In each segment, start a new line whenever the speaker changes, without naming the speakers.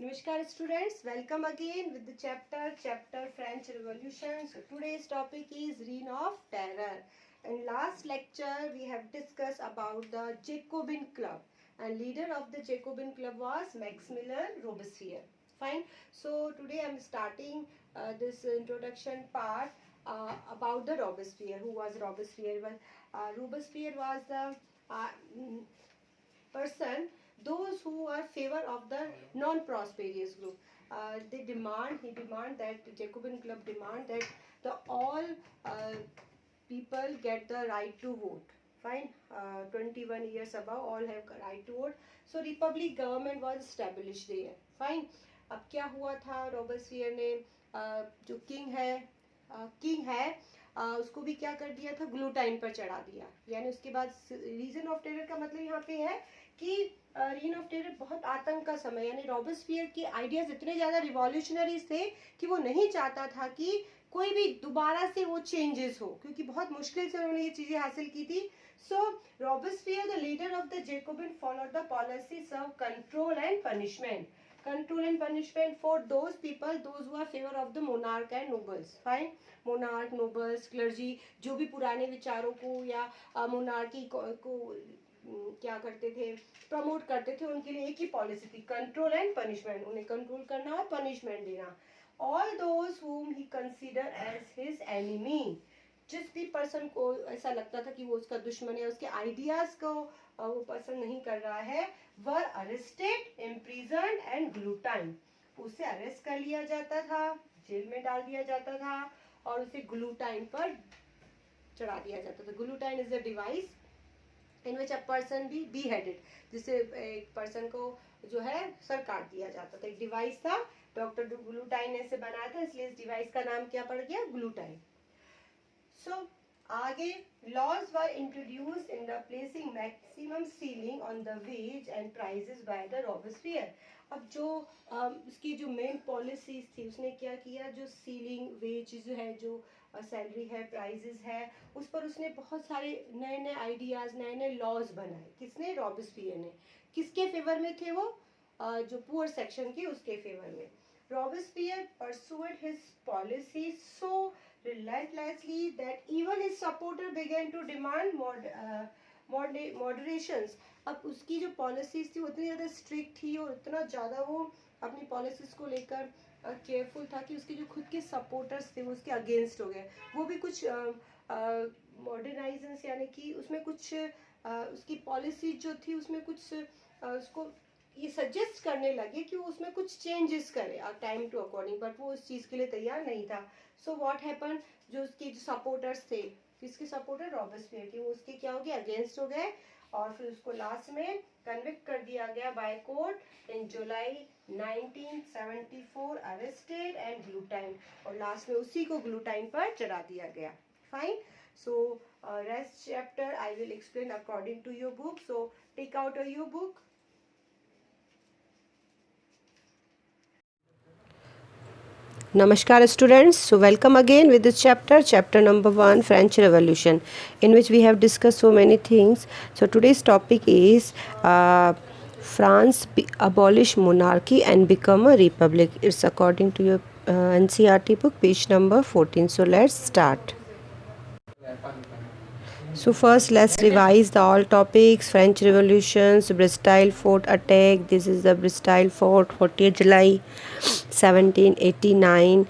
Namaskar students, welcome again with the chapter French Revolution. So today's topic is Reign of Terror. In last lecture we have discussed about the Jacobin Club, and leader of the Jacobin Club was Maximilien Robespierre. Fine. So today I am starting this introduction part about the Robespierre. Who was Robespierre? Well, Robespierre was the person those who are favor of the non-prosperous group. He demand that Jacobin Club demand that the all people get the right to vote. Fine. 21 years above all have right to vote. So republic government was established there. Fine. अब क्या हुआ था, Robespierre ने जो king है उसको भी क्या कर दिया था, ग्लूटाइन पर चढ़ा दिया. यानी उसके बाद रीजन ऑफ टेरर का मतलब यहाँ पे है कि रीन ऑफ टेरर बहुत आतंक का समय. यानी रॉबेस्पियर के आइडियाज इतने ज्यादा रिवॉल्यूशनरीज थे कि वो नहीं चाहता था कि कोई भी दोबारा से वो चेंजेस हो, क्योंकि बहुत मुश्किल से उन्होंने ये चीजें हासिल की थी. So Robespierre the leader of the Jacobin followed the policy of control and punishment. Control and punishment for those people, those who are favor of the monarch and nobles. Fine. monarch, nobles, clergy, जो भी पुराने विचारों को या monarchy को क्या करते थे, प्रमोट करते थे, उनके लिए एक ही पॉलिसी थी, कंट्रोल एंड पनिशमेंट. उन्हें कंट्रोल करना और पनिशमेंट देना. All those whom he consider as his enemy. जिस भी पर्सन को ऐसा लगता था कि वो उसका दुश्मन है, उसके आइडियाज को वो पसंद नहीं कर रहा है, वर अरेस्टेड, इम्प्रिजन्ड एंड ग्लूटाइन. उसे अरेस्ट कर लिया जाता था, जेल में डाल दिया जाता था और उसे ग्लूटाइन पर चढ़ा दिया जाता था. Guillotine is a device in which a person be beheaded, जिससे एक पर्सन को जो है सर काट दिया जाता था. एक डिवाइस था, डॉक्टर ग्लूटाइन ने इसे बनाया था, इसलिए इस डिवाइस का नाम क्या पड़ गया, ग्लूटाइन. सो आगे laws were introduced in the placing maximum ceiling on the wage and prices by the Robespierre. अब जो उसकी जो मेन पॉलिसीज थी, उसने क्या किया, जो सीलिंग वेजेस है, जो सैलरी है, प्राइजेस है, उस पर उसने बहुत सारे नए नए आइडियाज, नए नए लॉज बनाए. किसने, रॉबेस्पियर ने. किसके फेवर में थे वो, जो पुअर सेक्शन के, उसके फेवर में. Robespierre pursued his policy so relentlessly that even his supporter began to demand moderations. अब उसकी जो पॉलिसीज थी वो इतनी ज़्यादा स्ट्रिक्ट थी और इतना ज़्यादा वो अपनी पॉलिसीज को लेकर केयरफुल था कि उसके जो खुद के सपोर्टर्स थे वो उसके अगेंस्ट हो गए. वो भी कुछ मॉडर्नाइजेशन, यानी कि उसमें कुछ उसकी पॉलिसी जो थी उसमें कुछ उसको ये सजेस्ट करने लगे कि वो उसमें कुछ चेंजेस करे टाइम टू अकॉर्डिंग, बट वो उस चीज़ के लिए तैयार नहीं था. सो व्हाट हैपन, जो उसके जो सपोर्टर्स थे, किसके सपोर्टर, रॉबेस्पियर के, वो उसके क्या हो गए, अगेंस्ट हो गए और फिर उसको लास्ट में कन्विक्ट कर दिया गया by court in July 1974, arrested and guillotine, और लास्ट में उसी को ग्लूटाइन पर चढ़ा दिया गया. Fine. So rest chapter I will explain according to your book. So take out your book. Namaskar students, so welcome again with this chapter number 1, French Revolution, in which we have discussed so many things. So today's topic is France abolish monarchy and become a republic. It's according to your NCERT book, page number 14. So let's start. So first let's revise the all topics. French Revolutions, Bastille Fort attack. This is the Bastille Fort, 40th July 1789,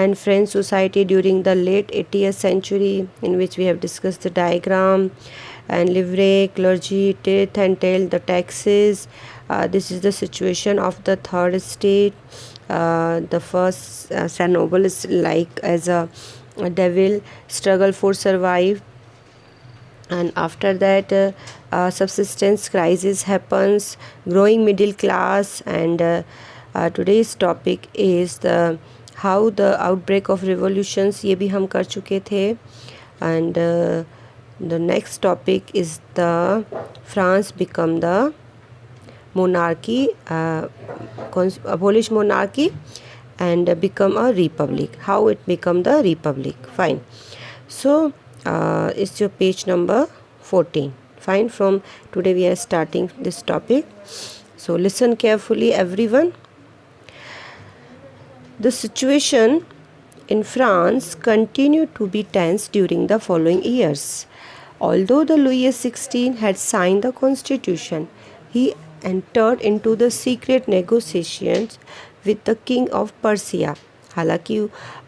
and French society during the late 80th century, in which we have discussed the diagram, and livery, clergy, teeth and tail, the taxes. This is the situation of the third estate. The first Saint Noble is like as a devil, struggle for survive. And after that subsistence crisis happens, growing middle class, and today's topic is the how the outbreak of revolutions, ये भी हम कर चुके थे. And the next topic is the France become the monarchy, abolish monarchy and become a republic. How it become the republic. Fine. So it's your page number 14. Fine. From today we are starting this topic. So listen carefully everyone. The situation in France continued to be tense during the following years. Although the Louis XVI had signed the constitution, he entered into the secret negotiations with the king of Persia. हालांकि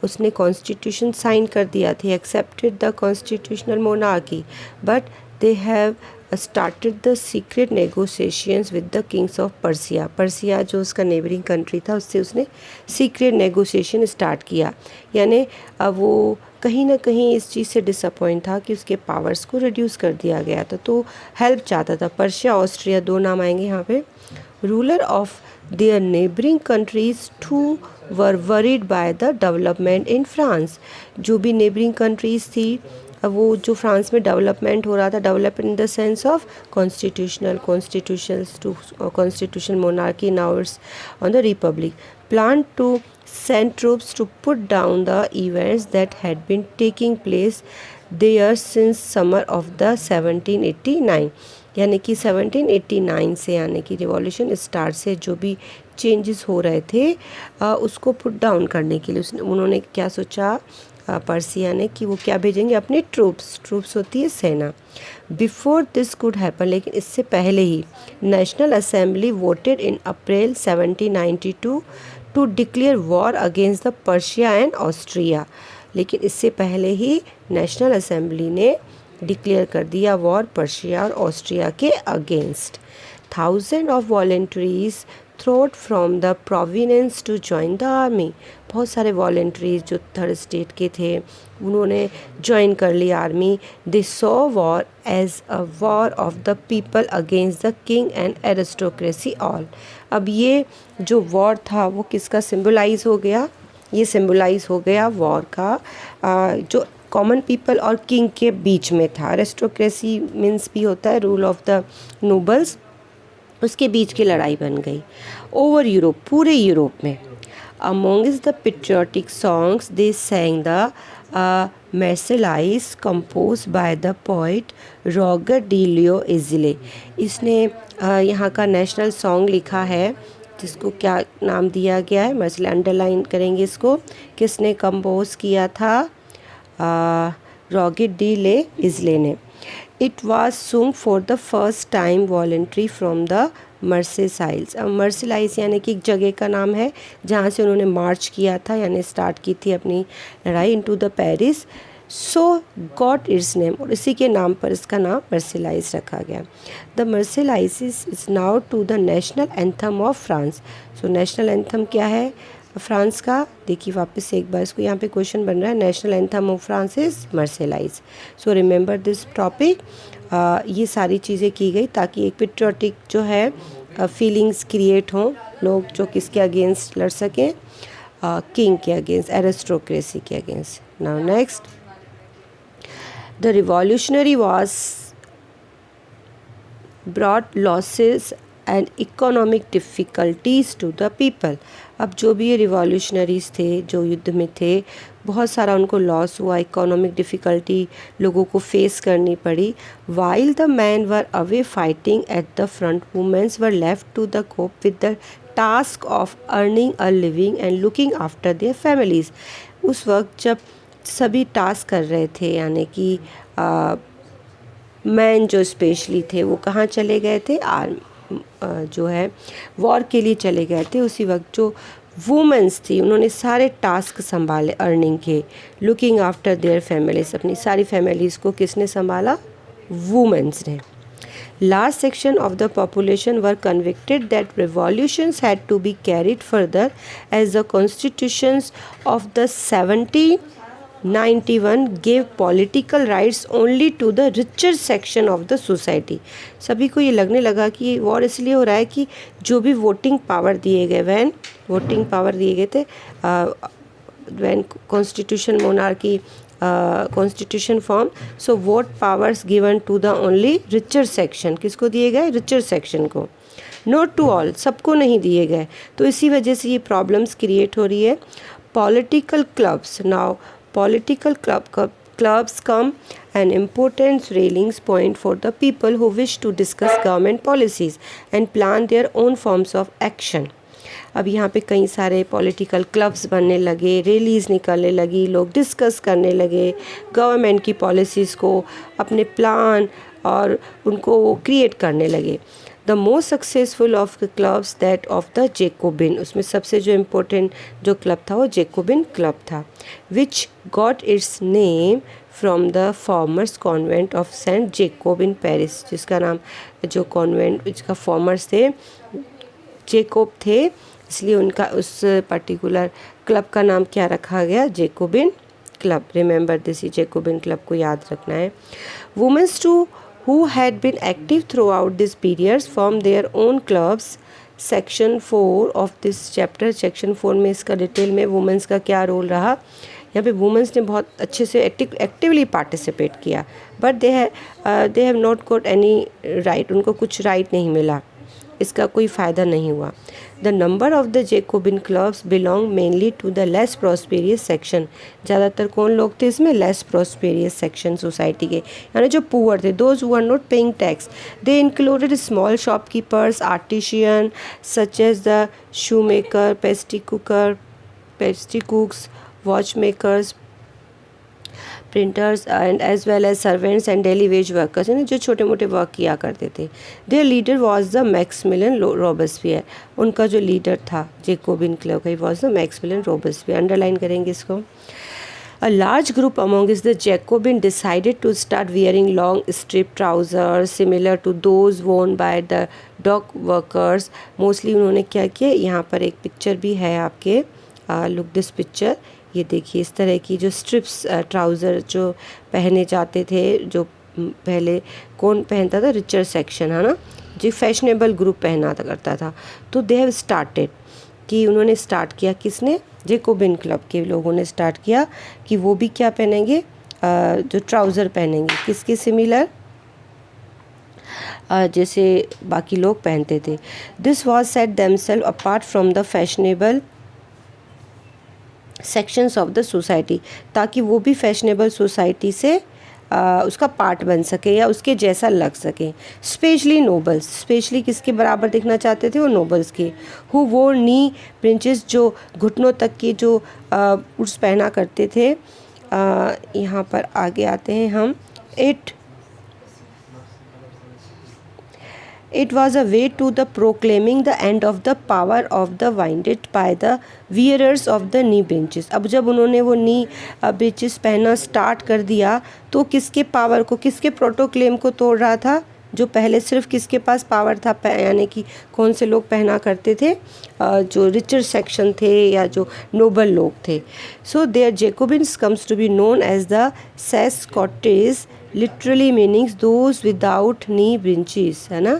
उसने constitution sign कर दिया था, accepted the constitutional monarchy, but they have started the secret negotiations with the Kings of Persia. Persia जो उसका neighbouring country था, उससे उसने सीक्रेट नेगोशिएशन स्टार्ट किया. यानी वो कहीं ना कहीं इस चीज़ से डिसअपॉइंट था कि उसके पावर्स को रिड्यूस कर दिया गया था, तो हेल्प चाहता था. पर्शिया, ऑस्ट्रिया, दो नाम आएंगे यहाँ पे. Ruler of their neighbouring countries too were worried by the development in France. जो भी नेबरिंग कंट्रीज़ थी, वो जो फ्रांस में डेवलपमेंट हो रहा था, develop in the sense of constitutionals to constitution monarchy, now it's on the republic, plan to send troops to put down the events that had been taking place there since summer of the 1789. यानी कि 1789 से, यानी कि revolution start से जो भी changes हो रहे थे उसको पुट डाउन करने के लिए उन्होंने क्या सोचा, पर्सिया ने, कि वो क्या भेजेंगे, अपने ट्रूप्स होती है सेना. बिफोर दिस कुड हैपन, लेकिन इससे पहले ही national assembly voted in April 1792 to declare war against the Persia and Austria. लेकिन इससे पहले ही नेशनल असेंबली ने डिक्लेयर कर दिया वॉर पर्शिया और ऑस्ट्रिया के against. Thousand of volunteers thronged from the provinces to join the army. बहुत सारे वॉलेंटरीज जो थर्ड स्टेट के थे उन्होंने ज्वाइन कर ली army. They saw war as a war of the people against the king and aristocracy all. अब ये जो वॉर था वो किसका सिम्बलाइज हो गया, ये सिम्बलाइज हो गया वॉर का जो कॉमन पीपल और किंग के बीच में था. एरिस्टोक्रेसी मीन्स भी होता है रूल ऑफ द नोबल्स, उसके बीच की लड़ाई बन गई. ओवर यूरोप, पूरे यूरोप में. Amongst the patriotic songs they sang the Marseillaise composed by the poet Rouget de Lisle. इसने यहाँ का नेशनल सॉन्ग लिखा है जिसको क्या नाम दिया गया है, मसले अंडरलाइन करेंगे इसको. किसने कंपोज किया था, रॉगर डी ले इजले ने. It was sung for the first time volunteers from the Marseilles. अब मर्सेलाइज यानी कि एक जगह का नाम है जहाँ से उन्होंने मार्च किया था, यानी स्टार्ट की थी अपनी लड़ाई into the Paris. So got its name, और इसी के नाम पर इसका नाम मर्सेलाइज रखा गया. The Marseillaise is now to the national anthem of France. So national anthem क्या है फ्रांस का, देखिए वापस से एक बार इसको, यहाँ पे क्वेश्चन बन रहा है. National anthem of France is Marseillaise. So remember this topic. ये सारी चीज़ें की गई ताकि एक पेट्रियोटिक जो है फीलिंग्स क्रिएट हों, लोग जो किसके अगेंस्ट लड़ सकें, किंग के अगेंस्ट, एरिस्टोक्रेसी के against. Now next, the revolutionary was brought losses and economic difficulties to the people. अब जो भी ये रिवॉल्यूशनरीज थे जो युद्ध में थे, बहुत सारा उनको लॉस हुआ, इकोनॉमिक डिफ़िकल्टी लोगों को फेस करनी पड़ी. While the men were away fighting at the front, womens were left to the cope with the task of earning a living and looking after their families. उस वक्त जब सभी task कर रहे थे, यानी कि मैन जो स्पेशली थे वो कहाँ चले गए थे, जो है वॉर के लिए चले गए थे. उसी वक्त जो वुमेंस थी उन्होंने सारे टास्क संभाले अर्निंग के. लुकिंग आफ्टर देयर फैमिलीज, अपनी सारी फैमिलीज़ को किसने संभाला, वुमेंस ने. Large section of the population were convicted that revolutions had to be carried further as the constitutions of the 1791 gave political rights only to the richer section of the society. सभी को ये लगने लगा कि ये war इसलिए हो रहा है कि जो भी वोटिंग पावर दिए गए, वैन वोटिंग पावर दिए गए थे, when constitution monarchy constitution form, so vote powers given to the only richer section. किसको दिए गए, रिचर सेक्शन को, नॉट टू ऑल, सबको नहीं दिए गए. तो इसी वजह से ये प्रॉब्लम्स क्रिएट हो रही है. Political clubs, now political clubs come an important rallying point for the people who wish to discuss government policies and plan their own forms of action. अब यहाँ पे कई सारे पॉलिटिकल क्लब्स बनने लगे, रैलीज़ निकलने लगी, लोग डिस्कस करने लगे गवर्नमेंट की पॉलिसीज़ को, अपने प्लान और उनको क्रिएट करने लगे। The most successful of the clubs that of the Jacobin, उसमें सबसे जो इम्पोर्टेंट जो क्लब था वो जेकोबिन क्लब था, which got its name from the formers convent of saint Jacob in Paris, जिसका नाम जो कॉन्वेंट जिसका फॉर्मर्स थे जेकोब थे, इसलिए उनका उस पर्टिकुलर क्लब का नाम क्या रखा गया, Jacobin club. Remember this, Jacobin club को याद रखना है। Womens too who had been active throughout this period formed their own clubs. Section 4 of this chapter, section 4 में इसका डिटेल में वुमेंस का क्या रोल रहा। यहाँ पे वुमेंस ने बहुत अच्छे से एक्टिवली पार्टिसिपेट किया, but they have not got any right, उनको कुछ राइट नहीं मिला, इसका कोई फ़ायदा नहीं हुआ। The number of the Jacobin clubs belong mainly to the less prosperous section, ज़्यादातर कौन लोग थे इसमें, लेस प्रॉस्पेरियस सेक्शन सोसाइटी के, यानी जो पुअर थे, those who are not paying tax. They included small shopkeepers, artisan such as the shoe maker, pastry cooks, watch makers, printers and as well as servants and daily wage workers, यानी जो छोटे मोटे work किया करते थे। Their leader was the Maximilian Robespierre, उनका जो leader था जेकोबिन क्लब का was the Maximilian Robespierre, underline करेंगे इसको। A large group amongst the Jacobin decided to start wearing long strip trousers similar to those worn by the dock workers. Mostly उन्होंने क्या किया, यहाँ पर एक पिक्चर भी है आपके, लुक दिस पिक्चर, ये देखिए इस तरह की जो स्ट्रिप्स ट्राउज़र जो पहने जाते थे, जो पहले कौन पहनता था, रिचर सेक्शन है ना, जो फैशनेबल ग्रुप पहना करता था। तो दे हैव स्टार्टेड, कि उन्होंने स्टार्ट किया, किसने, जेकोबिन क्लब के लोगों ने स्टार्ट किया कि वो भी क्या पहनेंगे, जो ट्राउज़र पहनेंगे, किसके सिमिलर, जैसे बाकी लोग पहनते थे। This was set themselves apart from the fashionable sections of the society, ताकि वो भी फैशनेबल सोसाइटी से उसका पार्ट बन सके या उसके जैसा लग सके। स्पेशली नोबल्स, स्पेशली किसके बराबर दिखना चाहते थे, वो नोबल्स के, हु वोर नी प्रिंचेस, जो घुटनों तक के जो उर्स पहना करते थे। यहाँ पर आगे आते हैं हम। It was a way to the proclaiming the end of the power of the winded by the wearers of the knee breeches. अब जब उन्होंने वो नी ब्रीचेस पहनना स्टार्ट कर दिया तो किसके पावर को, किसके प्रोटोक्लेम को तोड़ रहा था, जो पहले सिर्फ किसके पास पावर था, यानी कि कौन से लोग पहना करते थे, जो रिचर सेक्शन थे या जो नोबल लोग थे। So their Jacobins comes to be known as the sans culottes, literally meanings those without knee breeches, है ना।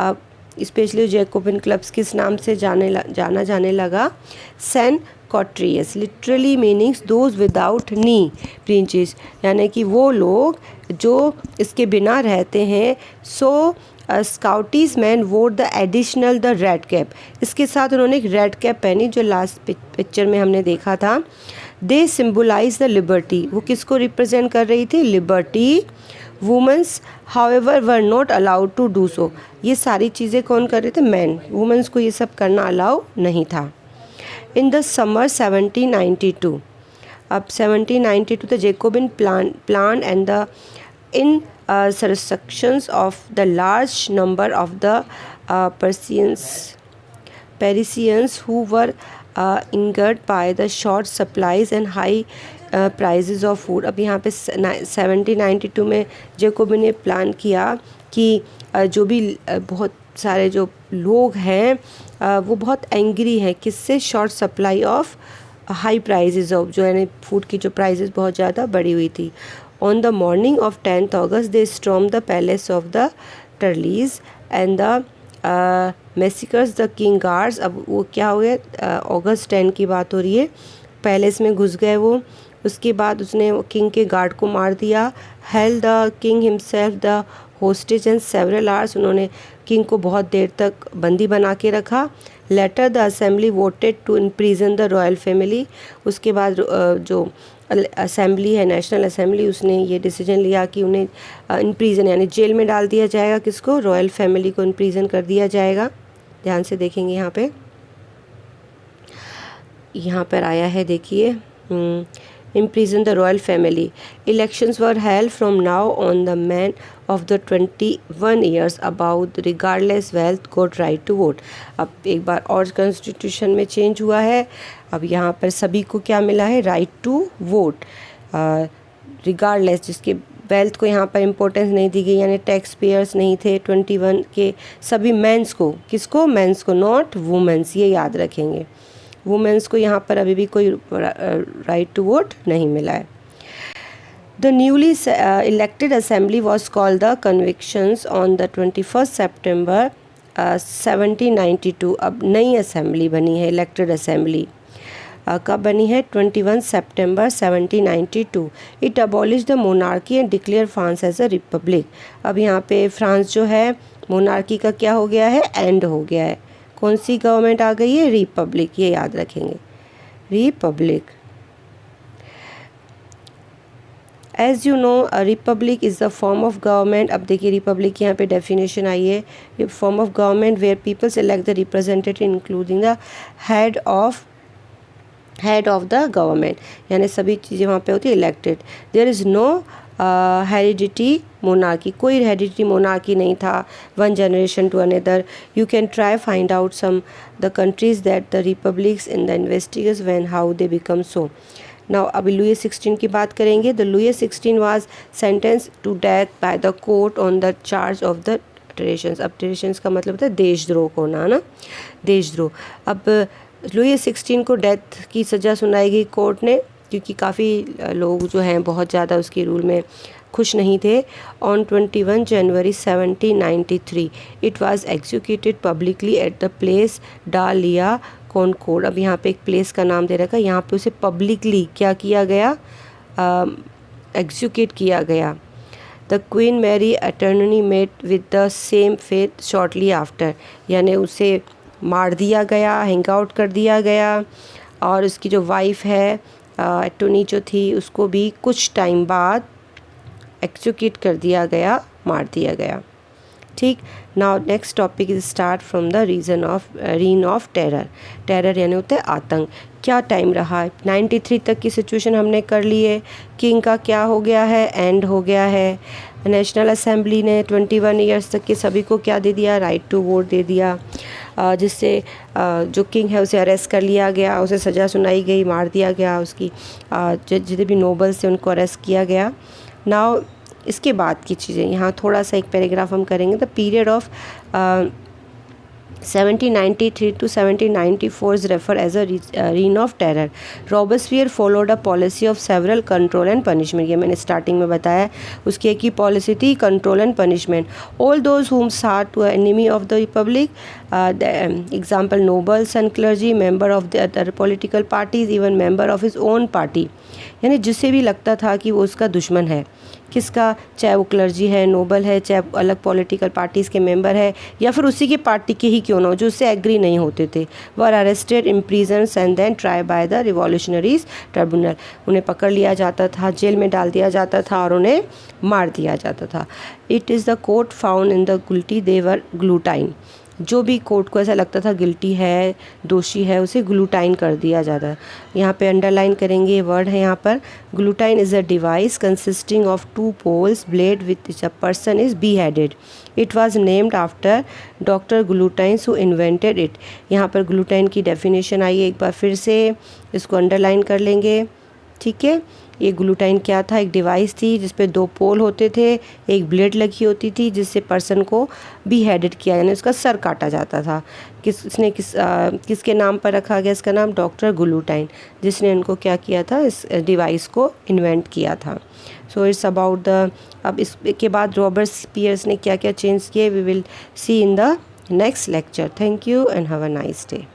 अब स्पेशली जेकोबिन क्लब्स किस नाम से जाना जाने लगा, sans culottes, literally meanings those without knee breeches, यानी कि वो लोग जो इसके बिना रहते हैं। So sans culottes men wore the additional the red cap, इसके साथ उन्होंने एक रेड कैप पहनी जो लास्ट पिक्चर में हमने देखा था। दे सिम्बोलाइज द लिबर्टी, वो किसको रिप्रेजेंट कर रही थी, liberty. Womens however were not allowed to do so, ये सारी चीज़ें कौन कर रहे थे, मैन, वुमेंस को ये सब करना अलाउ नहीं था। इन द समर 1792, अब 1792 the Jacobin plan and the in insurrections of the large number of the Parisians who were angered by the short supplies and high prices of food. अब यहाँ पे 1792 में जेकोबिन ने plan किया कि जो भी बहुत सारे जो लोग हैं वो बहुत एंग्री हैं, किससे, short supply of high prizes of, जो यानी फूड की जो प्राइजेज बहुत ज़्यादा बढ़ी हुई थी। On the morning of 10th August, they stormed the palace of the Turlees and the massacres the king guards. अब वो क्या हो गया, अगस्त 10 की बात हो रही है, पैलेस में घुस गए वो, उसके बाद उसने किंग के गार्ड को मार दिया। Held the king himself the hostage and several hours, उन्होंने किंग को बहुत देर तक बंदी बना के रखा। Later the assembly voted to imprison the royal family, उसके बाद जो असेंबली है, नेशनल असेंबली, उसने ये डिसीजन लिया कि उन्हें इम्प्रीजन यानी जेल में डाल दिया जाएगा, किसको, रॉयल फैमिली को इम्प्रीजन कर दिया जाएगा। ध्यान से देखेंगे यहाँ पे। यहाँ पर आया है, देखिए, imprison the royal family. Elections were held from now on. The men of the 21 years above regardless wealth got right to vote. अब एक बार और कॉन्स्टिट्यूशन में चेंज हुआ है. अब यहाँ पर सभी को क्या मिला है? Right to vote. रिगार्डलेस, जिसके वेल्थ को यहाँ पर इम्पोर्टेंस नहीं दी गई, यानी टैक्स पेयर्स नहीं थे 21 के सभी मेंस को. किसको? मेंस को, नॉट वुमेंस. ये याद रखेंगे. वुमेंस को यहाँ पर अभी भी कोई राइट टू वोट नहीं मिला है. The newly elected assembly was called the convictions on the 21 September 1792. अब नई असेंबली बनी है, इलेक्टेड असेंबली. कब बनी है? 21 September 1792. It abolish the monarchy and declare France as a republic. अब यहाँ पे फ्रांस जो है मोनार्की का क्या हो गया है? एंड हो गया है. कौन सी गवर्नमेंट आ गई है? रिपब्लिक. ये याद रखेंगे, republic. As you know, republic is the form of government. अब देखिए रिपब्लिक यहाँ पे डेफिनेशन आई है, form of government where people select the representative including the head of the government. यानी सभी चीज़ें वहाँ पे होती है elected. There is no heredity monarchy. कोई हेरिडिटी मोनार्की नहीं था, one generation to another. You can try find out some the countries that the republics in the investigates when how they become so. Now अभी Louis 16 की बात करेंगे. The Louis 16 was sentence to death by the court on the charge of the traditions. अब traditions का मतलब होता है देशद्रोह को होना, ना, देशद्रोह. अब लुई 16 को डेथ की सज़ा सुनाई गई कोर्ट ने, क्योंकि काफ़ी लोग जो हैं बहुत ज़्यादा उसके रूल में खुश नहीं थे. On 21 January 1793 it was executed publicly at the place डालिया कॉनकोर्ड. अब यहाँ पे एक प्लेस का नाम दे रखा है, यहाँ पे उसे पब्लिकली क्या किया गया? एग्जीक्यूट किया गया. द क्वीन मैरी अटर्नी met with the same faith shortly after. यानी उसे मार दिया गया, हैंग आउट कर दिया गया. और उसकी जो वाइफ है एटोनी जो थी, उसको भी कुछ टाइम बाद एक्सिक्यूट कर दिया गया, मार दिया गया. ठीक. Now next topic is start from the reign of terror. Terror यानी होता है आतंक. क्या टाइम रहा? 93 तक की सिचुएशन हमने कर ली है. किंग का क्या हो गया है? एंड हो गया है. नेशनल असेंबली ने 21 ईयर्स तक के सभी को क्या दे दिया? राइट टू वोट दे दिया. जिससे जो किंग है उसे अरेस्ट कर लिया गया, उसे सज़ा सुनाई गई, मार दिया गया. उसकी जितने भी नोबल्स थे उनको अरेस्ट किया गया. नाउ इसके बाद की चीज़ें यहाँ थोड़ा सा एक पैराग्राफ हम करेंगे. The period of 1793 to 1794 is referred as a reign of terror. Robespierre followed a policy of several control and punishment. ये मैंने स्टार्टिंग में बताया. उसकी एक ही पॉलिसी थी, control and punishment. All those whom sought to enemy of the republic, example nobles and clergy, member of the other political parties, even member of his own party. यानी जिसे भी लगता था कि वो उसका दुश्मन है, किसका? चाहे वो क्लर्जी है, नोबल है, चाहे अलग पॉलिटिकल पार्टीज़ के मेंबर है, या फिर उसी की पार्टी के ही क्यों ना हो, जो उससे एग्री नहीं होते थे, were arrested, imprisons and then try by the revolutionaries tribunal. उन्हें पकड़ लिया जाता था, जेल में डाल दिया जाता था और उन्हें मार दिया जाता था. It is the court found in the guilty they were guillotine. जो भी कोर्ट को ऐसा लगता था गिल्टी है, दोषी है, उसे ग्लूटाइन कर दिया जाता है. यहाँ पे अंडरलाइन करेंगे, ये वर्ड है यहाँ पर. Guillotine is a device consisting of 2 poles blade with a person is beheaded. It was named after doctor Guillotin who invented it. यहाँ पर ग्लूटाइन की डेफिनेशन आई है, एक बार फिर से इसको अंडरलाइन कर लेंगे. ठीक है. ये ग्लूटाइन क्या था? एक डिवाइस थी जिस पे 2 पोल होते थे, एक ब्लेड लगी होती थी जिससे पर्सन को beheaded किया, यानी उसका सर काटा जाता था. किसके नाम पर रखा गया इसका नाम? डॉक्टर ग्लूटाइन, जिसने इनको क्या किया था? इस डिवाइस को इन्वेंट किया था. So it's about the. अब इसके बाद रॉबर्ट्सपियर्स ने क्या क्या चेंज किए, we will see in the next lecture. Thank you and have a nice day.